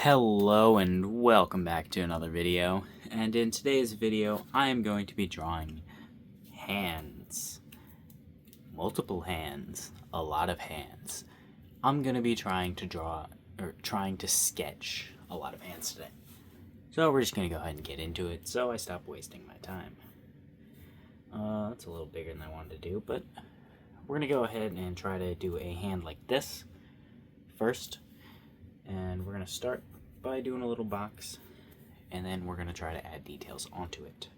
Hello and welcome back to another video, and in today's video I am going to be drawing hands. Multiple hands, a lot of hands. I'm going to be trying to sketch a lot of hands today. So we're just going to go ahead and get into it so I stop wasting my time. That's a little bigger than I wanted to do, but we're going to go ahead and try to do a hand like this first. And we're going to start by doing a little box, and then we're going to try to add details onto it.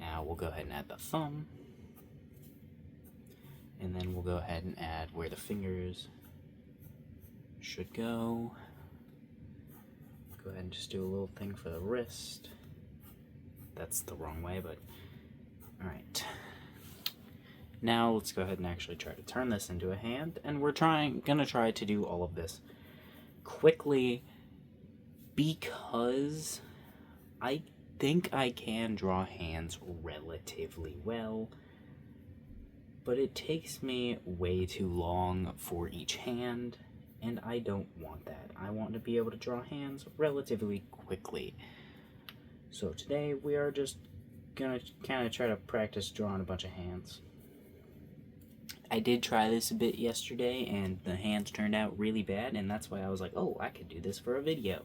Now we'll go ahead and add the thumb, and then we'll go ahead and add where the fingers should go. Go ahead and just do a little thing for the wrist. That's the wrong way, but alright. Now let's go ahead and actually try to turn this into a hand, and we're gonna try to do all of this quickly because I think I can draw hands relatively well, but it takes me way too long for each hand, and I don't want that. I want to be able to draw hands relatively quickly. So today we are just gonna kind of try to practice drawing a bunch of hands. I did try this a bit yesterday, and the hands turned out really bad, and that's why I was like, oh, I could do this for a video.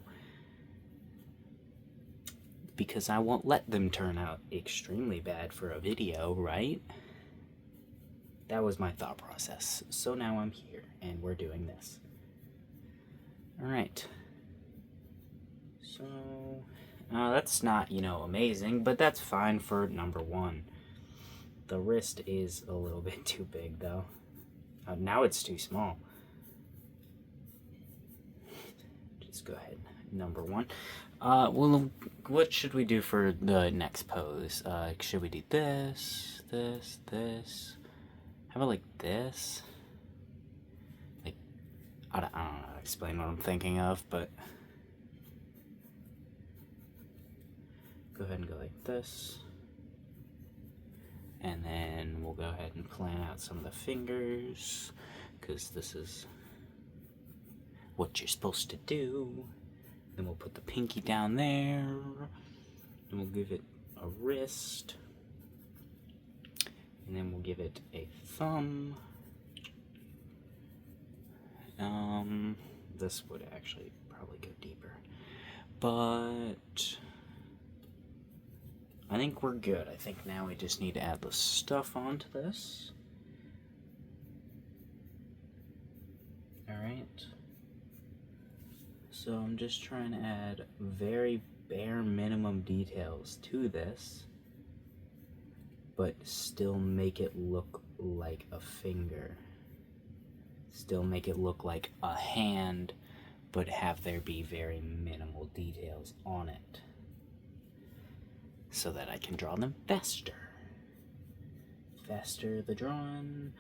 Because I won't let them turn out extremely bad for a video, right? That was my thought process. So now I'm here, and we're doing this. Alright. So, that's not, amazing, but that's fine for number one. The wrist is a little bit too big, though. Now it's too small. Just go ahead. Number one. Well, what should we do for the next pose? Should we do this, this, this? How about like this? Like, I don't know how to explain what I'm thinking of, but go ahead and go like this. And then we'll go ahead and plan out some of the fingers, because this is what you're supposed to do. Then we'll put the pinky down there, and we'll give it a wrist, and then we'll give it a thumb. This would actually probably go deeper, but I think we're good. I think now we just need to add the stuff onto this. Alright. So I'm just trying to add very bare minimum details to this, but still make it look like a finger. Still make it look like a hand, but have there be very minimal details on it, so that I can draw them faster. Faster the drawing,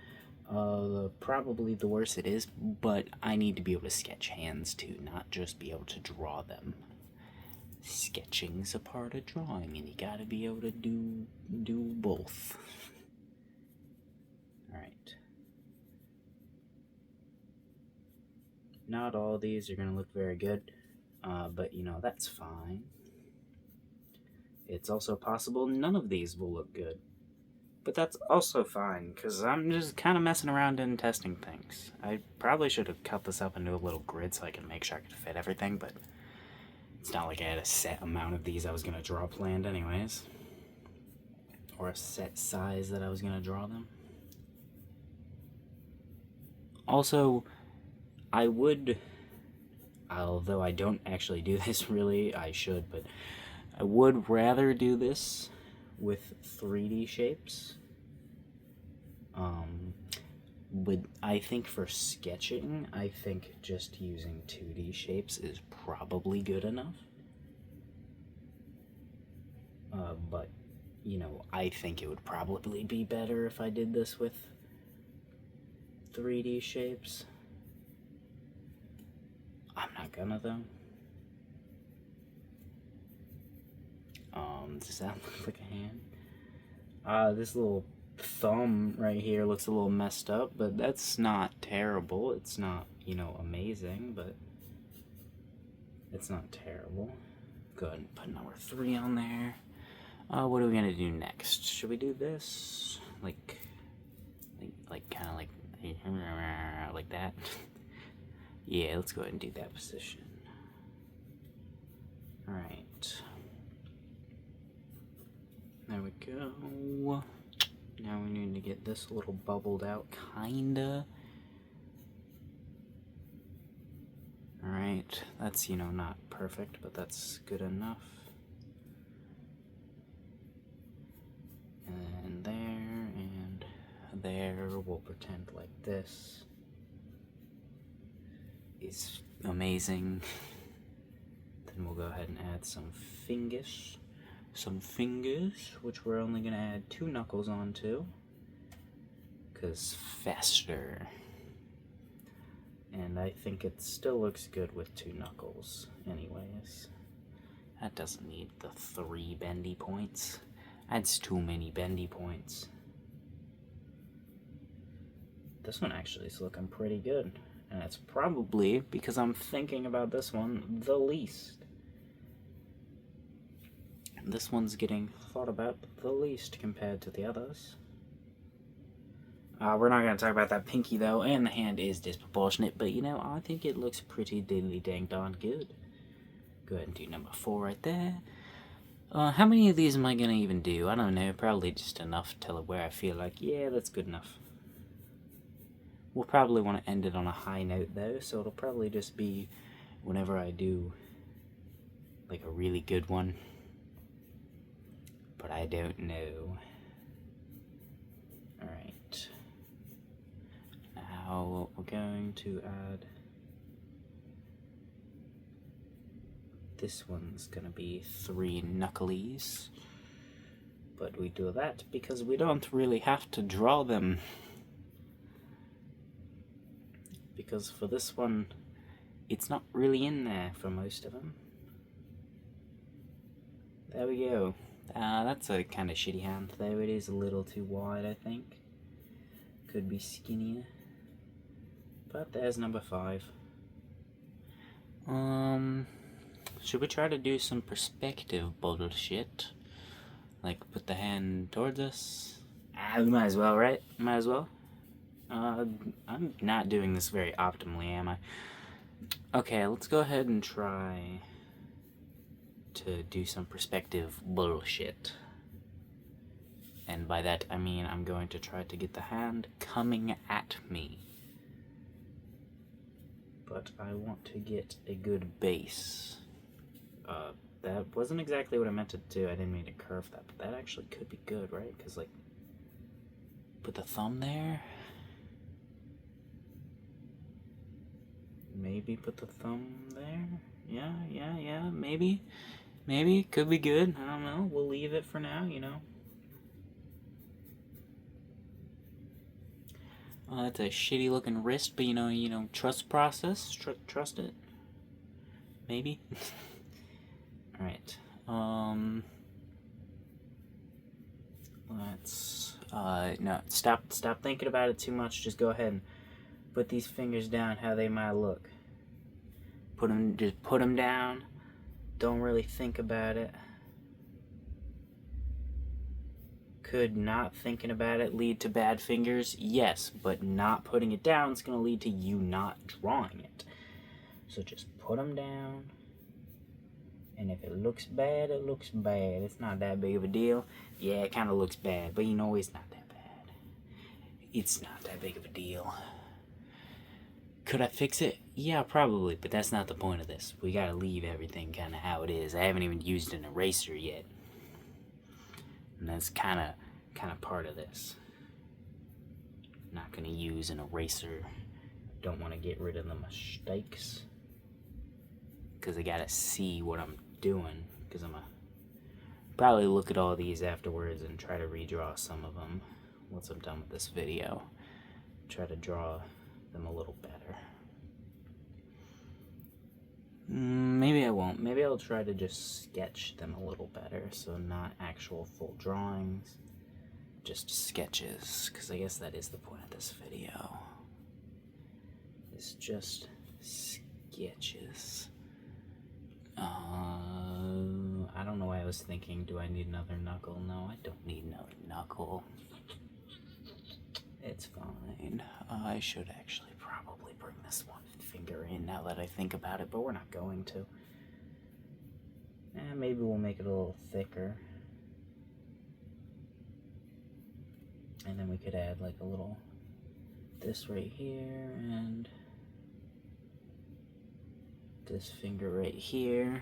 probably the worse it is, but I need to be able to sketch hands too, not just be able to draw them. Sketching's a part of drawing, and you gotta be able to do both. Alright. Not all of these are gonna look very good, but that's fine. It's also possible none of these will look good. But that's also fine, because I'm just kind of messing around and testing things. I probably should have cut this up into a little grid so I can make sure I could fit everything, but it's not like I had a set amount of these I was going to draw planned anyways. Or a set size that I was going to draw them. Also, I would, although I don't actually do this really, I should, but I would rather do this with 3D shapes. But I think for sketching, I think just using 2D shapes is probably good enough. But, I think it would probably be better if I did this with 3D shapes. I'm not gonna, though. Does that look like a hand? This little thumb right here looks a little messed up, but that's not terrible. It's not, amazing, but It's not terrible. Go ahead and put number 3 on there. What are we gonna do next? Should we do this? Like kind of like that? Yeah, let's go ahead and do that position. Alright. There we go. Now we need to get this a little bubbled out, kinda. Alright, that's, you know, not perfect, but that's good enough. And there, we'll pretend like this is amazing. Then we'll go ahead and add some fingers. Which we're only gonna add 2 knuckles onto, because faster. And I think it still looks good with 2 knuckles anyways. That doesn't need the 3 bendy points. That's too many bendy points. This one actually is looking pretty good. And it's probably because I'm thinking about this one the least. This one's getting thought about the least compared to the others. We're not going to talk about that pinky though, and the hand is disproportionate, but you know, I think it looks pretty diddly dang darn good. Go ahead and do number 4 right there. How many of these am I going to even do? I don't know, probably just enough till where I feel like, yeah, that's good enough. We'll probably want to end it on a high note though, so it'll probably just be whenever I do like a really good one. But I don't know. Alright. Now we're going to add... This one's gonna be 3 knucklies. But we do that because we don't really have to draw them. Because for this one, it's not really in there for most of them. There we go. That's a kind of shitty hand, though. It is a little too wide, I think. Could be skinnier. But there's number 5. Should we try to do some perspective bullshit? Like, put the hand towards us? We might as well, right? Might as well. I'm not doing this very optimally, am I? Okay, let's go ahead and try to do some perspective bullshit. And by that I mean I'm going to try to get the hand coming at me. But I want to get a good base. That wasn't exactly what I meant to do. I didn't mean to curve that, but that actually could be good, right? Because, like, put the thumb there. Maybe put the thumb there. Yeah, maybe. Maybe, could be good. I don't know. We'll leave it for now, you know. That's a shitty looking wrist, but you know, trust process. Trust it. Maybe. Alright. Let's, no, stop thinking about it too much. Just go ahead and put these fingers down how they might look. Just put them down. Don't really think about it. Could not thinking about it lead to bad fingers? Yes, but not putting it down is going to lead to you not drawing it. So just put them down. And if it looks bad, it looks bad. It's not that big of a deal. Yeah, it kind of looks bad, but you know, it's not that bad. It's not that big of a deal. Could I fix it? Yeah, probably, but that's not the point of this. We gotta leave everything kind of how it is. I haven't even used an eraser yet. And that's kind of part of this. Not gonna use an eraser. Don't want to get rid of the mistakes. Because I gotta see what I'm doing. Because I'm gonna probably look at all these afterwards and try to redraw some of them once I'm done with this video. Try to draw them a little better. Maybe I won't. Maybe I'll try to just sketch them a little better. So not actual full drawings. Just sketches. Because I guess that is the point of this video. It's just sketches. was thinking, do I need another knuckle? No, I don't need another knuckle. It's fine. I should actually probably bring this one finger in now that I think about it, but we're not going to. And maybe we'll make it a little thicker. And then we could add like a little, this right here, and this finger right here.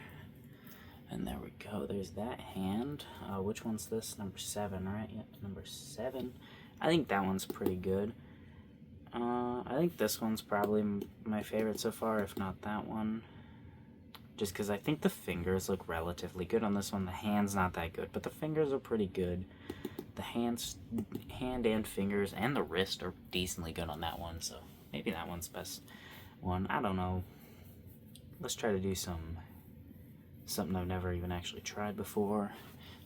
And there we go, there's that hand. Which one's this? Number 7, right? Yep, number 7. I think that one's pretty good. I think this one's probably my favorite so far, if not that one. Just because I think the fingers look relatively good on this one. The hand's not that good, but the fingers are pretty good. The hand and fingers and the wrist are decently good on that one, so maybe that one's best one. I don't know. Let's try to do something I've never even actually tried before.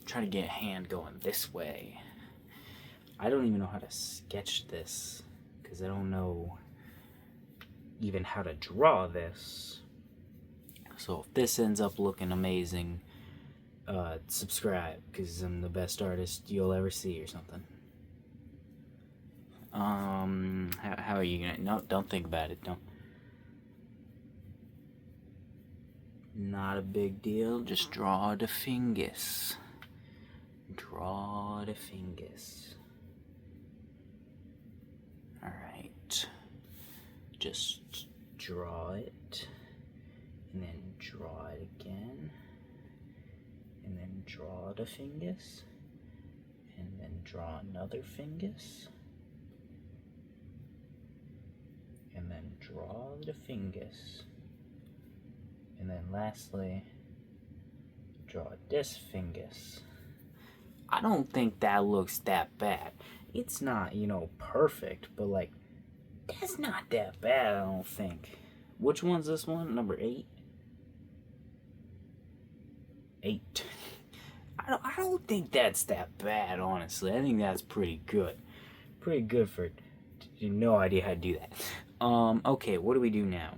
Try to get a hand going this way. I don't even know how to sketch this because I don't know even how to draw this. So if this ends up looking amazing, subscribe because I'm the best artist you'll ever see or something. How are you gonna? No, don't think about it. Don't. Not a big deal. Just draw the fingers. Draw the fingers. Alright. Just draw it. And then draw it again. And then draw the fingers. And then draw another fingers. And then draw the fingers. And then lastly, draw this fingers. I don't think that looks that bad. It's not, you know, perfect, but like, that's not that bad, I don't think. Which one's this one? Number 8? 8. I don't think that's that bad, honestly. I think that's pretty good. Pretty good for no idea how to do that. Okay, what do we do now?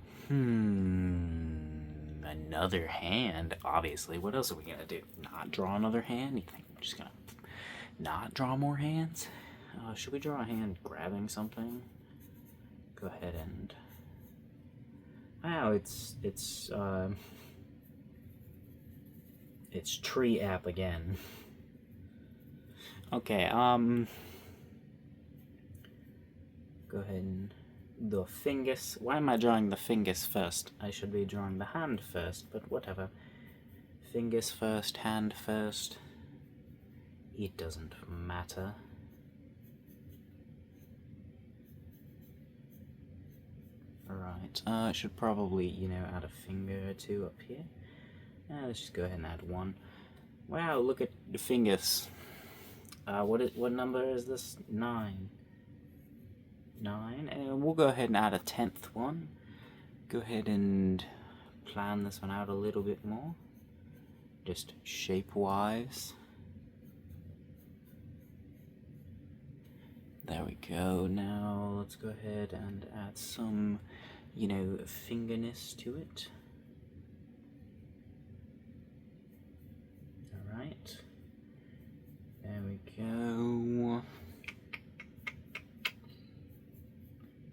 Another hand, obviously. What else are we gonna do? Not draw another hand? You think we're just gonna not draw more hands? Should we draw a hand grabbing something? Go ahead and... Wow, it's tree app again. Okay, go ahead and the fingers. Why am I drawing the fingers first? I should be drawing the hand first, but whatever. Fingers first, hand first. It doesn't matter. Alright, I should probably, you know, add a finger or 2 up here. Let's just go ahead and add 1. Wow, look at the fingers. What number is this? 9. 9, and we'll go ahead and add a 10th one. Go ahead and plan this one out a little bit more, just shape-wise. There we go. Now let's go ahead and add some, you know, fingerness to it. Alright. There we go.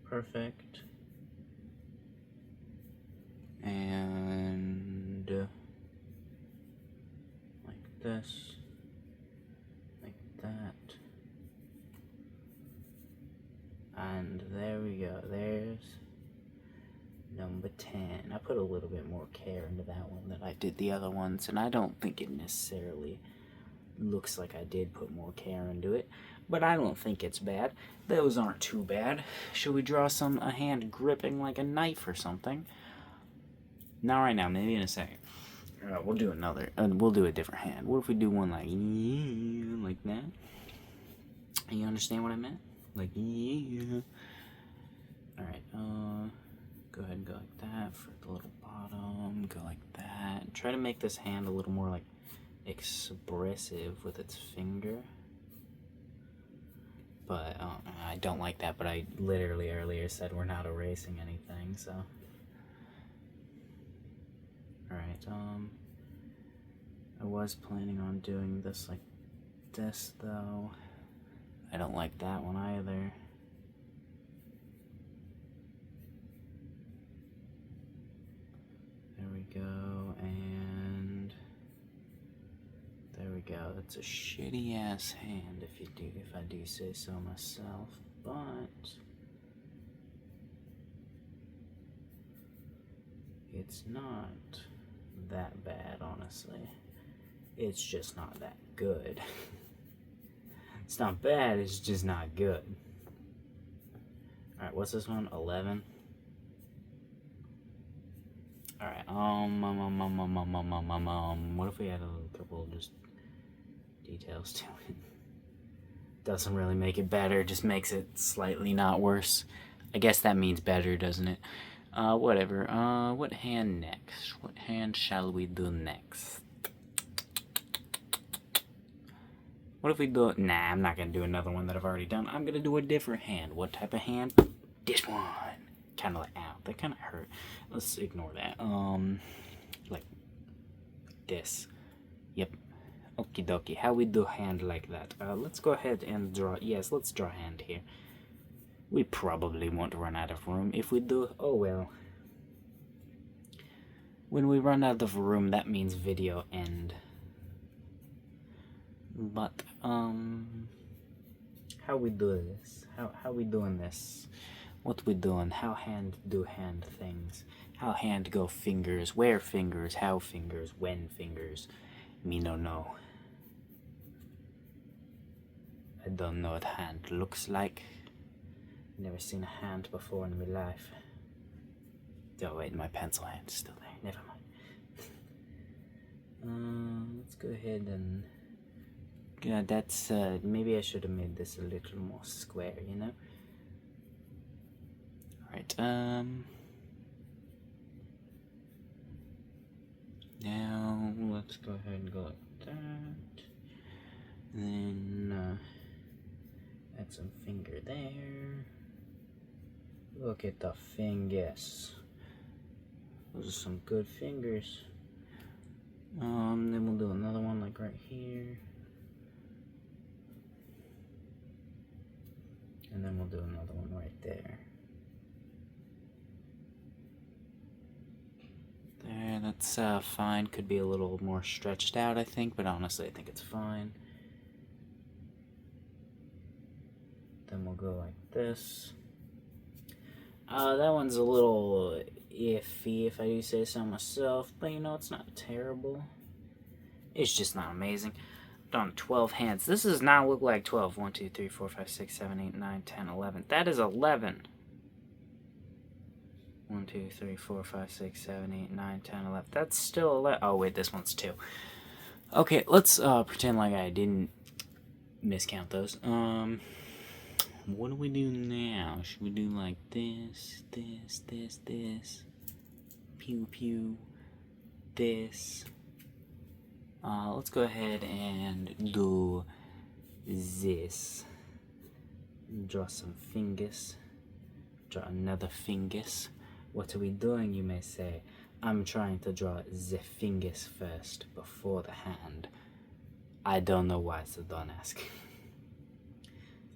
Perfect. And like this, like that, and there we go. There's number 10. I put a little bit more care into that one than I did the other ones, and I don't think it necessarily looks like I did put more care into it, but I don't think it's bad. Those aren't too bad. Should we draw a hand gripping like a knife or something? Not right now, maybe in a second. We'll do another, we'll do a different hand. What if we do one like that? You understand what I meant? Like, yeah. Alright, go ahead and go like that for the little bottom. Go like that. Try to make this hand a little more like expressive with its finger. But I don't like that, but I literally earlier said we're not erasing anything, so. Alright, I was planning on doing this like this, though. I don't like that one either. There we go, and there we go. That's a shitty ass hand if I do say so myself, but it's not that bad, honestly. It's just not that good. It's not bad, it's just not good. Alright, what's this one? 11? Alright, what if we add a couple just details to it? Doesn't really make it better, just makes it slightly not worse. I guess that means better, doesn't it? Whatever. What hand next? What hand shall we do next? What if we do... Nah, I'm not gonna do another one that I've already done. I'm gonna do a different hand. What type of hand? This one. Kind of like, ow, that kind of hurt. Let's ignore that. Like this. Yep. Okie dokie. How we do hand like that? Let's go ahead and draw. Yes, let's draw a hand here. We probably won't run out of room. If we do, oh well. When we run out of room, that means video end. But, how we do this? How we doing this? What we doing? How hand do hand things? How hand go fingers? Where fingers? How fingers? When fingers? Me no know. I don't know what hand looks like. Never seen a hand before in my life. Oh wait, my pencil hand is still there. Never mind. Let's go ahead and... Yeah, that's, maybe I should have made this a little more square, you know? Alright, now, let's go ahead and go like that. Then, add some finger there. Look at the fingers. Those are some good fingers. Then we'll do another one like right here. And then we'll do another one right there. There, that's fine. Could be a little more stretched out, I think, but honestly, I think it's fine. Then we'll go like this. That one's a little iffy, if I do say so myself, but you know, it's not terrible. It's just not amazing. Done 12 hands. This does not look like 12. 1, 2, 3, 4, 5, 6, 7, 8, 9, 10, 11. That is 11. 1, 2, 3, 4, 5, 6, 7, 8, 9, 10, 11. That's still 11. Oh, wait, this one's 2. Okay, let's pretend like I didn't miscount those. What do we do now? Should we do like this, this, this, this? Pew, pew. This. Let's go ahead and do this. Draw some fingers. Draw another fingers. What are we doing, you may say? I'm trying to draw the fingers first, before the hand. I don't know why, so don't ask.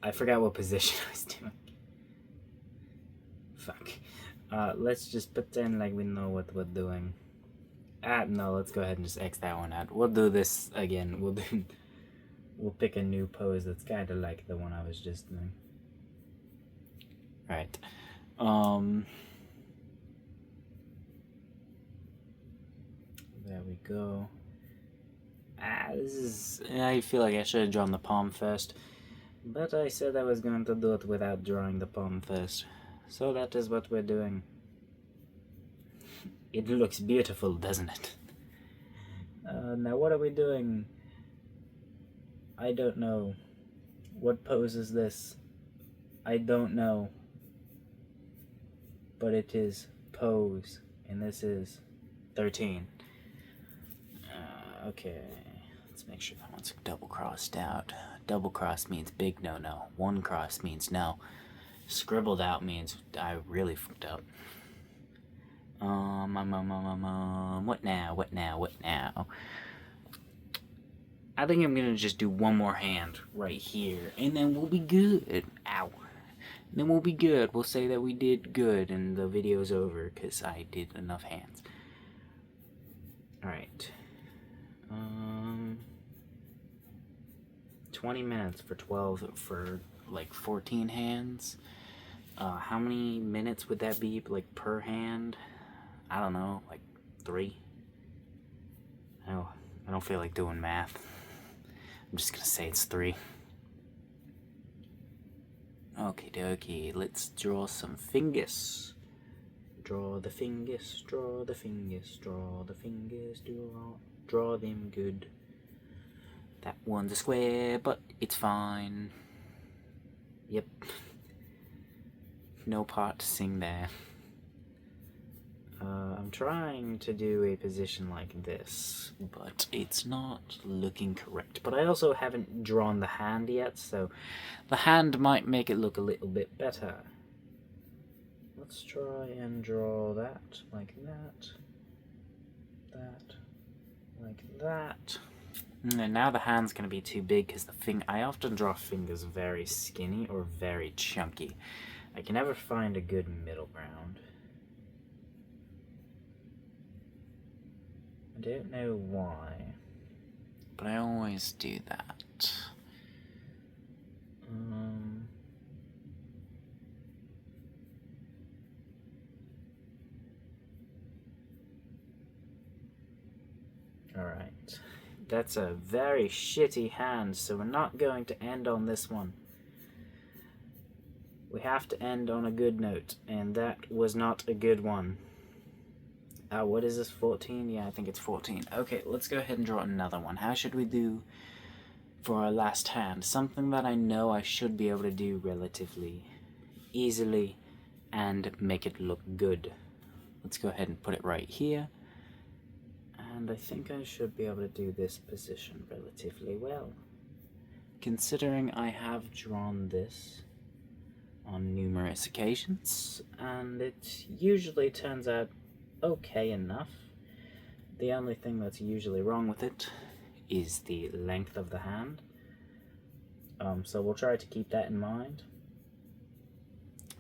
I forgot what position I was doing. Fuck. Let's just pretend like we know what we're doing. No, let's go ahead and just X that one out. We'll do this again. We'll pick a new pose that's kind of like the one I was just doing. Alright. There we go. I feel like I should have drawn the palm first. But I said I was going to do it without drawing the palm first. So that is what we're doing. It looks beautiful, doesn't it? Now what are we doing? I don't know. What pose is this? I don't know. But it is pose. And this is 13. Okay. Let's make sure that one's double crossed out. Double cross means big no-no. One cross means no. Scribbled out means I really fucked up. What now? What now? What now? I think I'm gonna just do one more hand right here, and then we'll be good. Ow. Then we'll be good. We'll say that we did good, and the video's over, because I did enough hands. Alright. 20 minutes for like 14 hands. How many minutes would that be, like, per hand? I don't know, like 3? I don't feel like doing math. I'm just gonna say it's 3. Okie dokie, let's draw some fingers. Draw the fingers, draw the fingers, draw the fingers, draw them good. That one's a square, but it's fine. Yep. No part to sing there. I'm trying to do a position like this, but it's not looking correct. But I also haven't drawn the hand yet, so the hand might make it look a little bit better. Let's try and draw that, like that, like that. And now the hand's going to be too big because I often draw fingers very skinny or very chunky. I can never find a good middle ground. I don't know why, but I always do that. Alright, that's a very shitty hand, so we're not going to end on this one. We have to end on a good note, and that was not a good one. What is this, 14? Yeah, I think it's 14. Okay, let's go ahead and draw another one. How should we do for our last hand? Something that I know I should be able to do relatively easily and make it look good. Let's go ahead and put it right here. And I think I should be able to do this position relatively well, considering I have drawn this on numerous occasions, and it usually turns out okay enough. The only thing that's usually wrong with it is the length of the hand. So we'll try to keep that in mind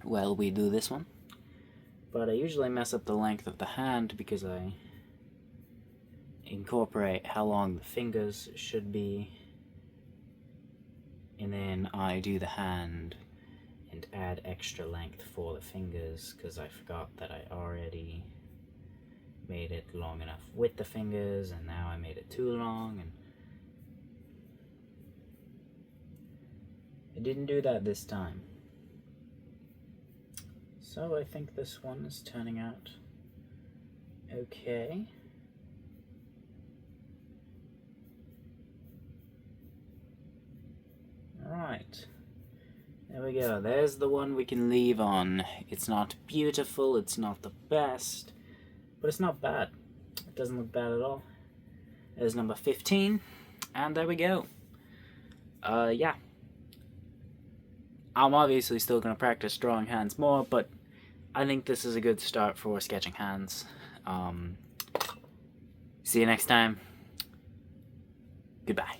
while we do this one. But I usually mess up the length of the hand because I incorporate how long the fingers should be, and then I do the hand and add extra length for the fingers because I forgot that I already made it long enough with the fingers, and now I made it too long, and I didn't do that this time. So I think this one is turning out okay. Alright, there we go. There's the one we can leave on. It's not beautiful, it's not the best, but it's not bad. It doesn't look bad at all. There's number 15, and there we go. Yeah. I'm obviously still going to practice drawing hands more, but I think this is a good start for sketching hands. See you next time. Goodbye.